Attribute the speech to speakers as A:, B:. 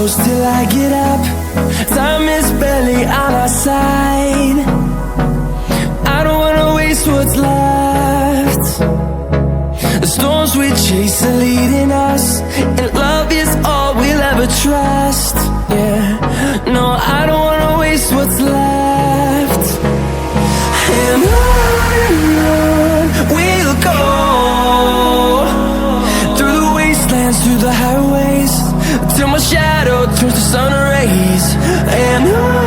A: close till I get up. Time is barely on our side. I don't wanna waste what's left. The storms we chase are leading us, and love is all we'll ever trust. Yeah, no, I don't wanna waste what's left. And on we'll go, through the wastelands, through the highways, till my shadow turns to sun rays. And on